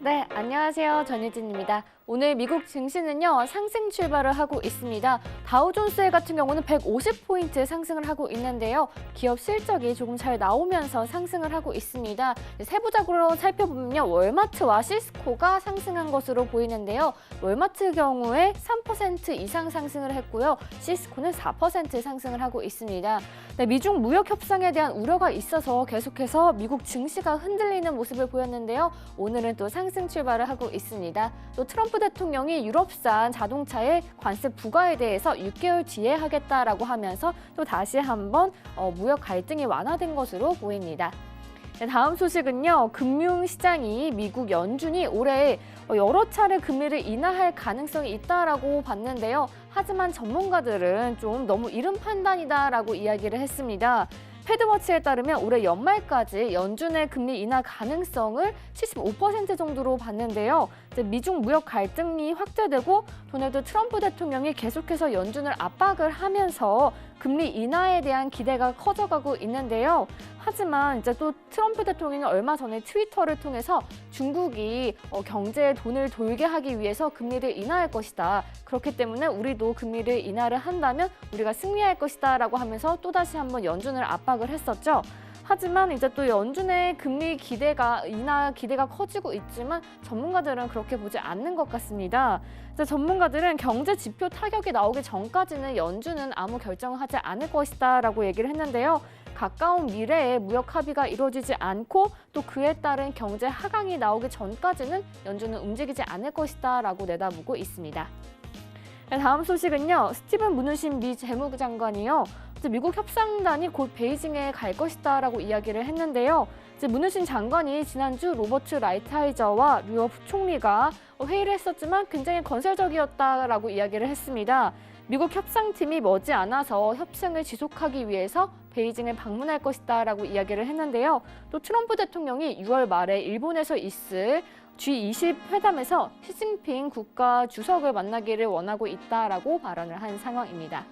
네, 안녕하세요. 전유진입니다. 오늘 미국 증시는요, 상승 출발을 하고 있습니다. 다우존스 같은 경우는 150포인트 상승을 하고 있는데요. 기업 실적이 조금 잘 나오면서 상승을 하고 있습니다. 세부적으로 살펴보면요, 월마트와 시스코가 상승한 것으로 보이는데요. 월마트 경우에 3% 이상 상승을 했고요. 시스코는 4% 상승을 하고 있습니다. 네, 미중 무역 협상에 대한 우려가 있어서 계속해서 미국 증시가 흔들리는 모습을 보였는데요. 오늘은 또 상승 출발을 하고 있습니다. 또 트럼프 대통령이 유럽산 자동차의 관세 부과에 대해서 6개월 뒤에 하겠다라고 하면서 또 다시 한번 무역 갈등이 완화된 것으로 보입니다. 네, 다음 소식은요. 금융시장이 미국 연준이 올해 여러 차례 금리를 인하할 가능성이 있다라고 봤는데요. 하지만 전문가들은 좀 너무 이른 판단이다라고 이야기를 했습니다. 패드워치에 따르면 올해 연말까지 연준의 금리 인하 가능성을 75% 정도로 봤는데요. 미중 무역 갈등이 확대되고 도널드 트럼프 대통령이 계속해서 연준을 압박을 하면서 금리 인하에 대한 기대가 커져가고 있는데요. 하지만 이제 또 트럼프 대통령이 얼마 전에 트위터를 통해서 중국이 경제에 돈을 돌게 하기 위해서 금리를 인하할 것이다. 그렇기 때문에 우리도 금리를 인하를 한다면 우리가 승리할 것이다라고 하면서 또다시 한번 연준을 압박을 했었죠. 하지만 이제 또 연준의 금리 인하 기대가 커지고 있지만 전문가들은 그렇게 보지 않는 것 같습니다. 이제 전문가들은 경제 지표 타격이 나오기 전까지는 연준은 아무 결정을 하지 않을 것이다라고 얘기를 했는데요. 가까운 미래에 무역 합의가 이루어지지 않고 또 그에 따른 경제 하강이 나오기 전까지는 연준은 움직이지 않을 것이다라고 내다보고 있습니다. 다음 소식은요. 스티븐 무누신 미 재무장관이요. 미국 협상단이 곧 베이징에 갈 것이다라고 이야기를 했는데요. 무누신 장관이 지난주 로버트 라이트하이저와 류어 부총리가 회의를 했었지만 굉장히 건설적이었다라고 이야기를 했습니다. 미국 협상팀이 머지않아서 협상을 지속하기 위해서 베이징을 방문할 것이다라고 이야기를 했는데요. 또 트럼프 대통령이 6월 말에 일본에서 있을 G20 회담에서 시진핑 국가 주석을 만나기를 원하고 있다라고 발언을 한 상황입니다.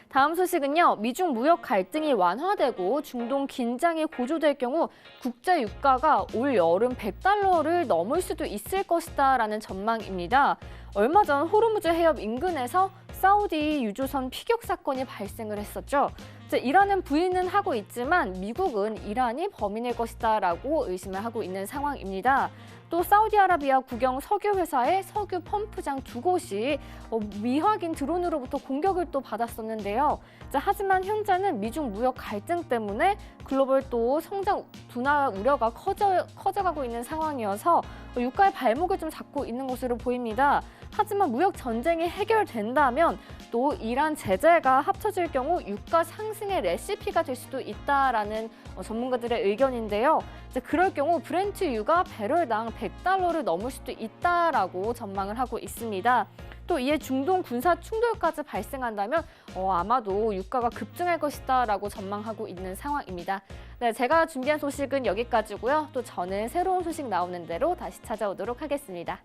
다음 소식은요. 미중 무역 갈등이 완화되고 중동 긴장이 고조될 경우 국제 유가가 올 여름 100달러를 넘을 수도 있을 것이다라는 전망입니다. 얼마 전 호르무즈 해협 인근에서 사우디 유조선 피격 사건이 발생을 했었죠. 이란은 부인은 하고 있지만 미국은 이란이 범인일 것이다라고 의심을 하고 있는 상황입니다. 또 사우디아라비아 국영 석유 회사의 석유 펌프장 2곳이 미확인 드론으로부터 공격을 또 받았었는데요. 하지만 현재는 미중 무역 갈등 때문에 글로벌 또 성장 둔화 우려가 커져가고 있는 상황이어서 유가의 발목을 좀 잡고 있는 것으로 보입니다. 하지만 무역 전쟁이 해결된다면 또 이란 제재가 합쳐질 경우 유가 상승의 레시피가 될 수도 있다라는 전문가들의 의견인데요. 그럴 경우 브렌트유가 배럴당 100달러를 넘을 수도 있다라고 전망을 하고 있습니다. 또 이에 중동 군사 충돌까지 발생한다면 아마도 유가가 급증할 것이다라고 전망하고 있는 상황입니다. 네, 제가 준비한 소식은 여기까지고요. 또 저는 새로운 소식 나오는 대로 다시 찾아오도록 하겠습니다.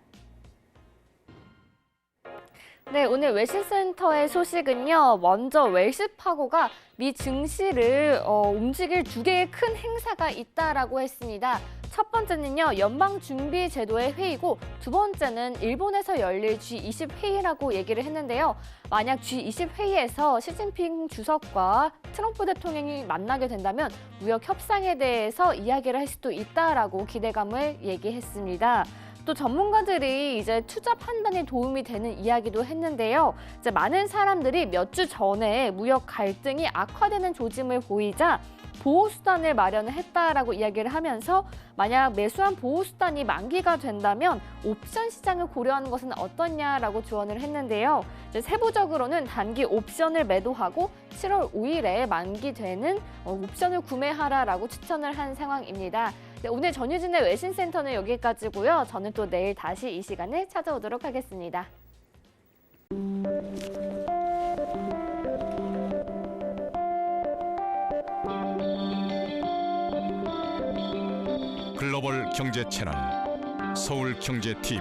네, 오늘 웰시센터의 소식은요. 먼저 웰스파고가 미 증시를 움직일 두 개의 큰 행사가 있다라고 했습니다. 첫 번째는요, 연방준비제도의 회의고 두 번째는 일본에서 열릴 G20 회의라고 얘기를 했는데요. 만약 G20 회의에서 시진핑 주석과 트럼프 대통령이 만나게 된다면 무역 협상에 대해서 이야기를 할 수도 있다라고 기대감을 얘기했습니다. 또 전문가들이 이제 투자 판단에 도움이 되는 이야기도 했는데요. 많은 사람들이 몇 주 전에 무역 갈등이 악화되는 조짐을 보이자 보호수단을 마련을 했다라고 이야기를 하면서 만약 매수한 보호수단이 만기가 된다면 옵션 시장을 고려하는 것은 어떠냐라고 조언을 했는데요. 세부적으로는 단기 옵션을 매도하고 7월 5일에 만기되는 옵션을 구매하라라고 추천을 한 상황입니다. 네, 오늘 전유진의 외신센터는 여기까지고요. 저는 또 내일 다시 이 시간에 찾아오도록 하겠습니다. 글로벌 경제 채널 서울경제TV